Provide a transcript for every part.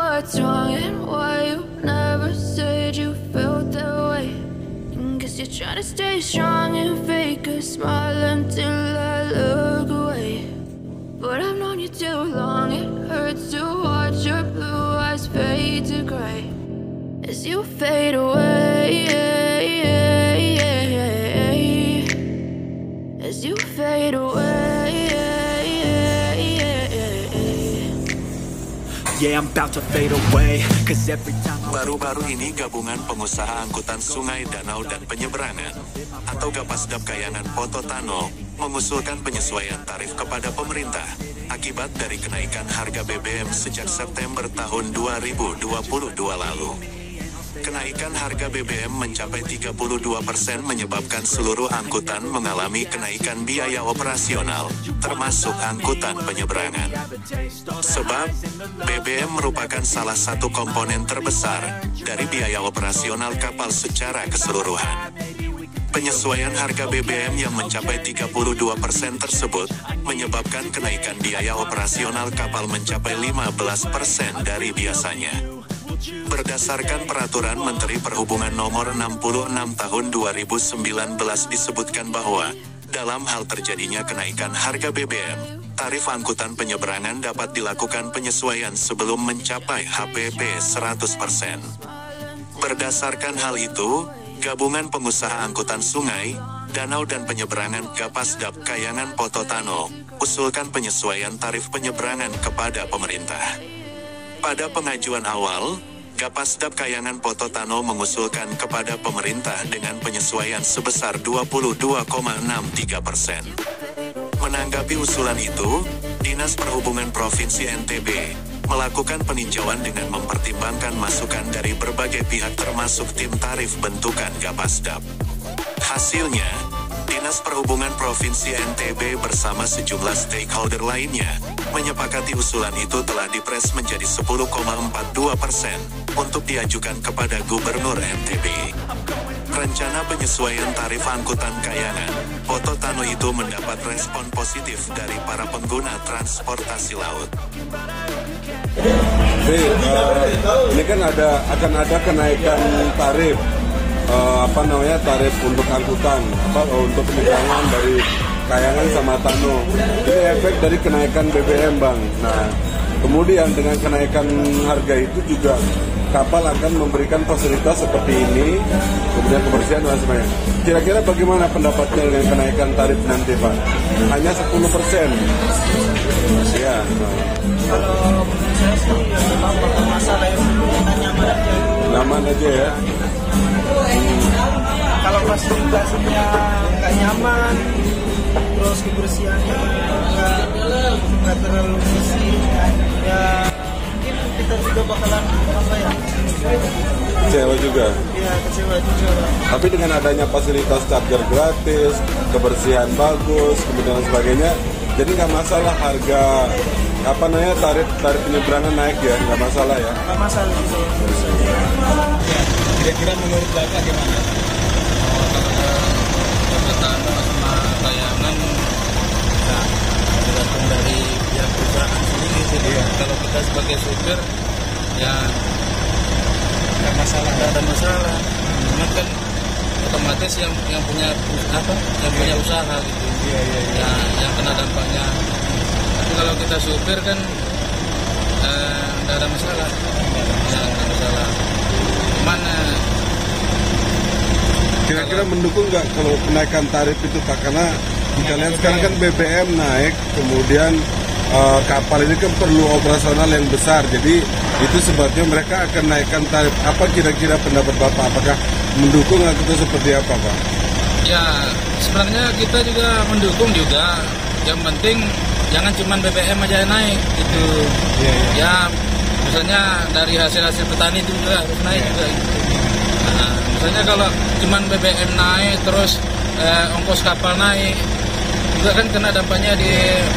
what's wrong and why you never said you felt that way. Guess you're trying to stay strong and fake a smile until I look away. But I've known you too long, it hurts to watch your blue eyes fade to gray as you fade away, as you fade away. Yeah, I'm about to fade away, 'cause every time Baru-baru ini gabungan pengusaha angkutan sungai, danau, dan penyeberangan atau Gapasdap Kayangan Pototano mengusulkan penyesuaian tarif kepada pemerintah akibat dari kenaikan harga BBM sejak September tahun 2022 lalu. Kenaikan harga BBM mencapai 32% menyebabkan seluruh angkutan mengalami kenaikan biaya operasional, termasuk angkutan penyeberangan. Sebab, BBM merupakan salah satu komponen terbesar dari biaya operasional kapal secara keseluruhan. Penyesuaian harga BBM yang mencapai 32% tersebut menyebabkan kenaikan biaya operasional kapal mencapai 15% dari biasanya. Berdasarkan Peraturan Menteri Perhubungan Nomor 66 Tahun 2019 disebutkan bahwa, dalam hal terjadinya kenaikan harga BBM, tarif angkutan penyeberangan dapat dilakukan penyesuaian sebelum mencapai HPP 100%. Berdasarkan hal itu, Gabungan Pengusaha Angkutan Sungai, Danau dan Penyeberangan Gapasdap Kayangan Pototano usulkan penyesuaian tarif penyeberangan kepada pemerintah. Pada pengajuan awal, Gapasdap Kayangan Pototano mengusulkan kepada pemerintah dengan penyesuaian sebesar 22,63%. Menanggapi usulan itu, Dinas Perhubungan Provinsi NTB melakukan peninjauan dengan mempertimbangkan masukan dari berbagai pihak termasuk tim tarif bentukan Gapasdap. Hasilnya, Dinas Perhubungan Provinsi NTB bersama sejumlah stakeholder lainnya menyepakati usulan itu telah dipres menjadi 10,42% untuk diajukan kepada Gubernur NTB. Rencana penyesuaian tarif angkutan Kayangan Pototano itu mendapat respon positif dari para pengguna transportasi laut. Ini kan akan ada kenaikan tarif. Tarif untuk angkutan, untuk penyeberangan dari Kayangan sama Tano. Ini efek dari kenaikan BBM, Bang. Nah, kemudian dengan kenaikan harga itu juga kapal akan memberikan fasilitas seperti ini, kemudian kebersihan dan sebagainya. Kira-kira bagaimana pendapatnya dengan kenaikan tarif nanti, Pak? Hanya 10%. Ya. Kalau saya sih memang masalah yang kita nyaman aja. Nyaman aja ya. Kalau fasilitasnya nggak nyaman, terus kebersihannya nggak terlalu bersih, ya mungkin kita juga bakalan Kecewa juga. Ya, kecewa juga. Tapi dengan adanya fasilitas charger gratis, kebersihan bagus, kemudian sebagainya, jadi nggak masalah harga tarif penyeberangan naik ya, nggak masalah ya. Nggak masalah gitu. Kira-kira menurut Bapak gimana? Pototano sama Kayangan tergantung dari pihak perusahaan sendiri sih. Kalau kita sebagai supir ya nggak ada masalah. Cuma kan otomatis yang punya usaha gitu. Ya, yang kena dampaknya. Tapi kalau kita supir kan nggak ada masalah. Mana kira-kira mendukung nggak kalau kenaikan tarif itu, Pak? Karena kita lihat sekarang kan BBM naik, kemudian kapal ini kan perlu operasional yang besar, jadi itu sebabnya mereka akan naikkan tarif. Apa kira-kira pendapat Bapak? Apakah mendukung atau seperti apa, Pak? Ya, sebenarnya kita juga mendukung juga. Yang penting jangan cuma BBM aja yang naik gitu. Ya, misalnya dari hasil petani itu juga harus naik juga gitu. Nah, misalnya kalau cuma BBM naik terus ongkos kapal naik juga kan kena dampaknya di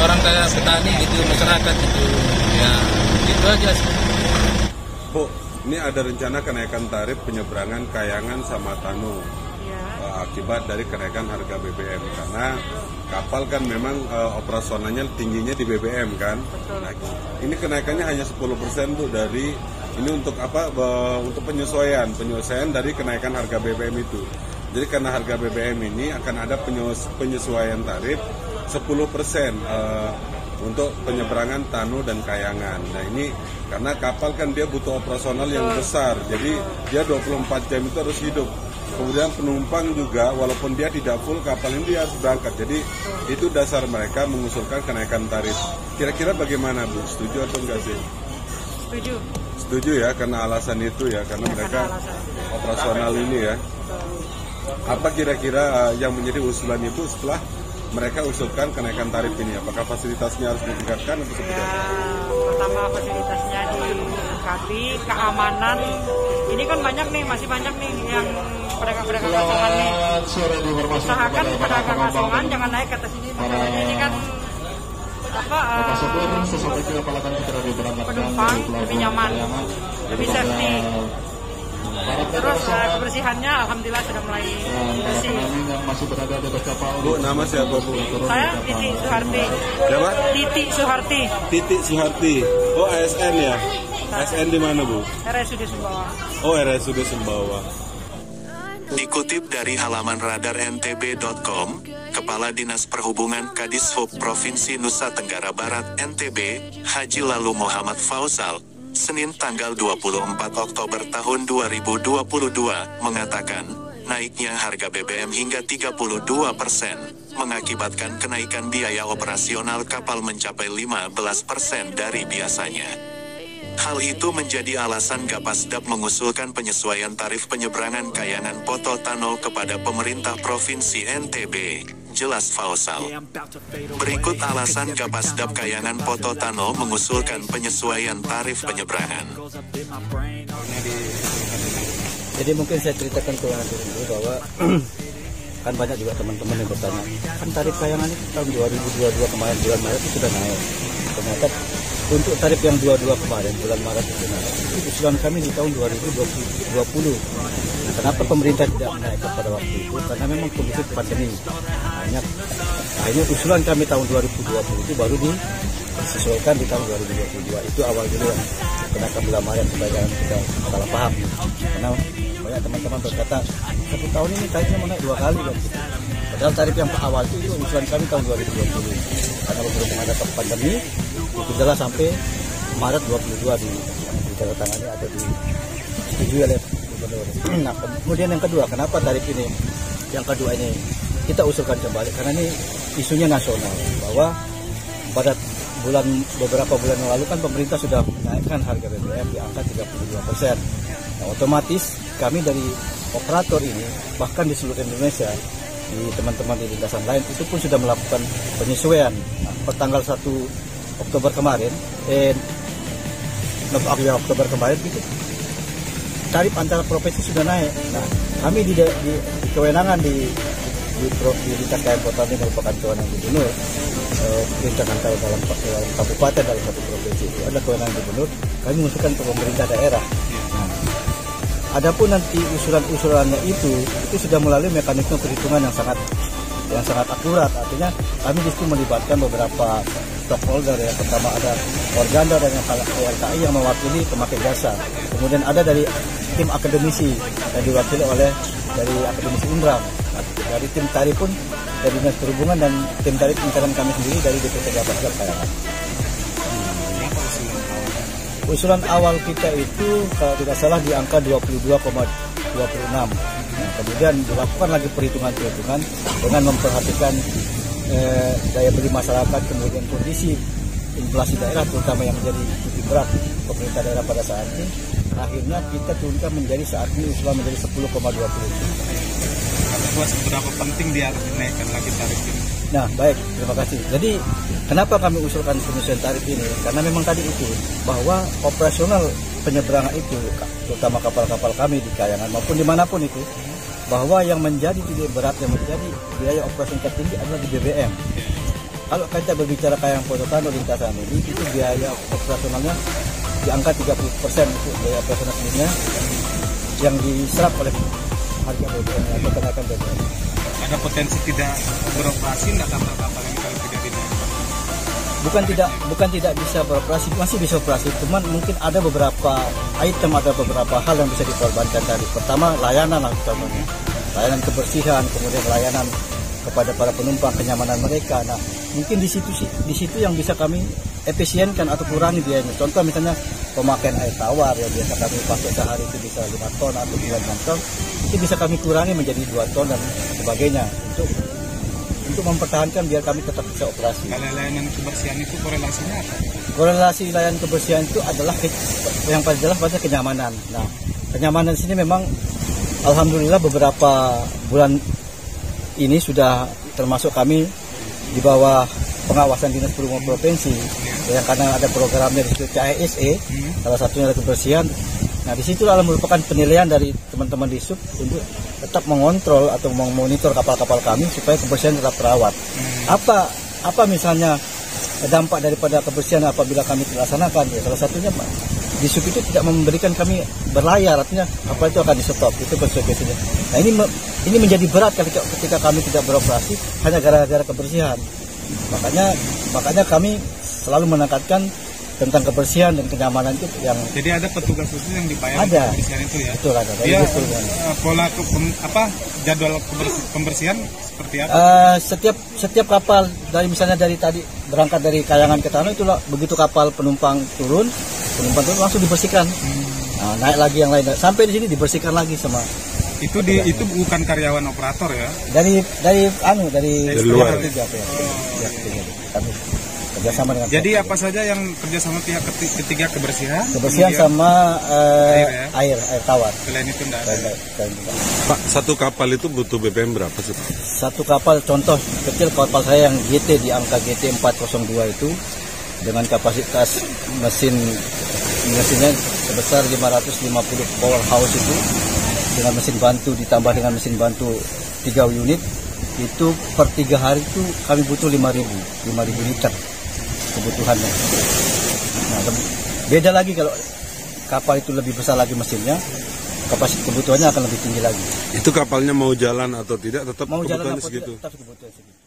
orang kayak petani gitu, masyarakat gitu. Ya, gitu aja sih. Bu, ini ada rencana kenaikan tarif penyeberangan Kayangan sama Tano. akibat dari kenaikan harga BBM, karena kapal kan memang operasionalnya tingginya di BBM kan. Nah, ini kenaikannya hanya 10% tuh dari ini untuk apa? Untuk penyesuaian dari kenaikan harga BBM itu. Jadi karena harga BBM ini akan ada penyesuaian tarif 10% untuk penyeberangan Tano dan Kayangan. Nah ini karena kapal kan dia butuh operasional yang besar, jadi dia 24 jam itu harus hidup. Kemudian penumpang juga walaupun dia tidak full, kapal ini dia harus berangkat. Jadi itu dasar mereka mengusulkan kenaikan tarif. Kira-kira bagaimana Bu? Setuju atau enggak sih? Setuju. Setuju ya, karena alasan itu ya, karena mereka operasional ini ya. Apa kira-kira yang menjadi usulan itu setelah mereka usulkan kenaikan tarif ini? Apakah fasilitasnya harus ditingkatkan atau seperti apa? Pertama fasilitasnya dilengkapi, keamanan. Ini kan banyak nih, masih banyak nih yang pedagang-pedagang asongan nih. Usahakan pedagang asongan jangan naik ke atas ini. Masalahnya ini kan penumpang lebih nyaman, lebih safety. Terus kebersihannya alhamdulillah sudah mulai bersih. Bu, nama siapa Bu? Saya Titi Suharti. Siapa? Titi Suharti. Titi Suharti. Oh, ASN ya? ASN di mana Bu? RSUD Sumbawa. Oh, RSUD Sumbawa. Dikutip dari halaman radarntb.com, Kepala Dinas Perhubungan Kadishub Provinsi Nusa Tenggara Barat (NTB), Haji Lalu Muhammad Fauzal, Senin tanggal 24 Oktober tahun 2022, mengatakan, naiknya harga BBM hingga 32% mengakibatkan kenaikan biaya operasional kapal mencapai 15% dari biasanya. Hal itu menjadi alasan Gapasdap mengusulkan penyesuaian tarif penyeberangan Kayangan Poto Tano kepada pemerintah Provinsi NTB, jelas Fauzal. Berikut alasan Gapasdap Kayangan Poto Tano mengusulkan penyesuaian tarif penyeberangan. Jadi mungkin saya ceritakan ke Anda dulu bahwa kan banyak juga teman-teman yang bertanya, kan tarif Kayangan itu tahun 2022 kemarin bulan Maret itu sudah naik. Ternyata untuk tarif yang 22 kemarin bulan Maret itu naik, itu usulan kami di tahun 2020. Nah, kenapa pemerintah tidak menaikkan pada waktu itu? Karena memang kondisi pandemi. Akhirnya usulan kami tahun 2020 itu baru disesuaikan di tahun 2022. Itu awal dulu yang kenakan bulan Maret supaya jangan kita salah paham. Karena banyak teman-teman berkata, 1 tahun ini tarifnya mau naik 2 kali kan. Padahal tarif yang awal itu usulan kami tahun 2020. Karena berhubung ada pandemi, itu jelas sampai Maret 22 ditandatangani atau disetujui oleh gubernur. Nah, kemudian yang kedua, kenapa tarif ini? Yang kedua ini kita usulkan kembali karena ini isunya nasional, bahwa pada beberapa bulan yang lalu kan pemerintah sudah menaikkan harga BBM di angka 32%. Nah, otomatis kami dari operator ini bahkan di seluruh Indonesia, di teman-teman di lintasan lain itu pun sudah melakukan penyesuaian. Nah, per tanggal 1 Oktober kemarin, Oktober kemarin itu tarif antar provinsi sudah naik. Nah, kami di kewenangan di lintas KM Kota ini merupakan kewenangan gubernur, lintas antar dalam kabupaten dalam satu provinsi itu adalah kewenangan gubernur. Kami mengusulkan ke pemerintah daerah. Nah, adapun nanti usulan-usulannya itu sudah melalui mekanisme perhitungan yang sangat akurat. Artinya kami justru melibatkan beberapa stakeholder. Yang pertama ada Organda dan yang LKI yang mewakili pemakai jasa. Kemudian ada dari tim akademisi yang diwakili oleh dari akademisi Indra. Nah, dari tim tarif pun dari Dinas Perhubungan dan tim tarif intern kami sendiri dari DPT Gapasdap Kayangan. Usulan awal kita itu kalau tidak salah di angka 22,26. Nah, kemudian dilakukan lagi perhitungan dengan memperhatikan daya beli masyarakat, kemudian kondisi inflasi daerah terutama yang menjadi titik berat pemerintah daerah pada saat ini. Akhirnya kita turunkan menjadi saat ini usulan menjadi 10,20. Seberapa penting dia harus dinaikkan lagi tarif ini? Nah, baik, terima kasih. Jadi, kenapa kami usulkan penyesuaian tarif ini? Karena memang tadi itu, bahwa operasional penyeberangan itu, terutama kapal-kapal kami di Kayangan maupun dimanapun itu, bahwa yang menjadi titik berat, yang menjadi biaya operasi tertinggi adalah di BBM. Kalau kita berbicara Kayangan Poto Tano lintasan ini, itu biaya operasionalnya di angka 30% itu biaya operasional sendirinya yang diserap oleh harga BBM atau kenaikan BBM. Ada potensi tidak beroperasi nggak kapal-kapal ini kalau tidak dinaikkan? Bukan tidak bisa beroperasi, masih bisa operasi. Cuman mungkin ada beberapa item, ada beberapa hal yang bisa dikorbankan dari. Pertama layanan lah contohnya, layanan kebersihan, kemudian layanan kepada para penumpang, kenyamanan mereka. Nah, mungkin di situ yang bisa kami efisienkan atau kurangi biayanya. Contoh misalnya pemakaian air tawar yang biasa kami pakai sehari itu bisa 5 ton atau 9 ton, itu bisa kami kurangi menjadi 2 ton dan sebagainya untuk mempertahankan biar kami tetap bisa operasi. Kalau layanan kebersihan itu korelasinya apa? Korelasi layanan kebersihan itu adalah yang paling jelas pada kenyamanan. Nah, kenyamanan di sini memang alhamdulillah beberapa bulan ini sudah termasuk kami di bawah pengawasan Dinas Perhubungan Provinsi, yang karena ada programnya di situ CASE, salah satunya adalah kebersihan. Nah, di situ adalah merupakan penilaian dari teman-teman di sub untuk tetap mengontrol atau memonitor kapal-kapal kami supaya kebersihan tetap terawat. Apa misalnya dampak daripada kebersihan apabila kami dilaksanakan? Ya, salah satunya Pak, di sub itu tidak memberikan kami berlayar, artinya kapal itu akan di stop, itu konsekuensinya. Nah, ini menjadi berat ketika kami tidak beroperasi hanya gara-gara kebersihan. Makanya kami selalu menekankan tentang kebersihan dan kenyamanan itu yang. Jadi ada petugas khusus yang dibayar untuk kebersihan itu ya? Betul, ada. Dia pola jadwal pembersihan seperti apa? Setiap kapal misalnya dari tadi berangkat dari Kayangan ke Tano, itulah begitu kapal penumpang turun langsung dibersihkan. Nah, naik lagi yang lain sampai di sini dibersihkan lagi sama. Itu bukan karyawan operator ya? Dari luar. Kami kerjasama dengan. Jadi apa saja yang kerjasama pihak ketiga kebersihan? Kebersihan sama air tawar. Selain itu enggak ada. Pak, satu kapal itu butuh BBM berapa sih Pak? Satu kapal, contoh kecil kapal saya yang GT di angka GT 402 itu dengan kapasitas mesinnya sebesar 550 powerhouse itu, dengan mesin bantu ditambah dengan mesin bantu 3 unit itu per 3 hari itu kami butuh 5.000 liter kebutuhannya. Nah, beda lagi kalau kapal itu lebih besar lagi mesinnya, kapasitas kebutuhannya akan lebih tinggi lagi. Itu kapalnya mau jalan atau tidak tetap mau kebutuhannya jalan segitu? Tetap kebutuhan segitu.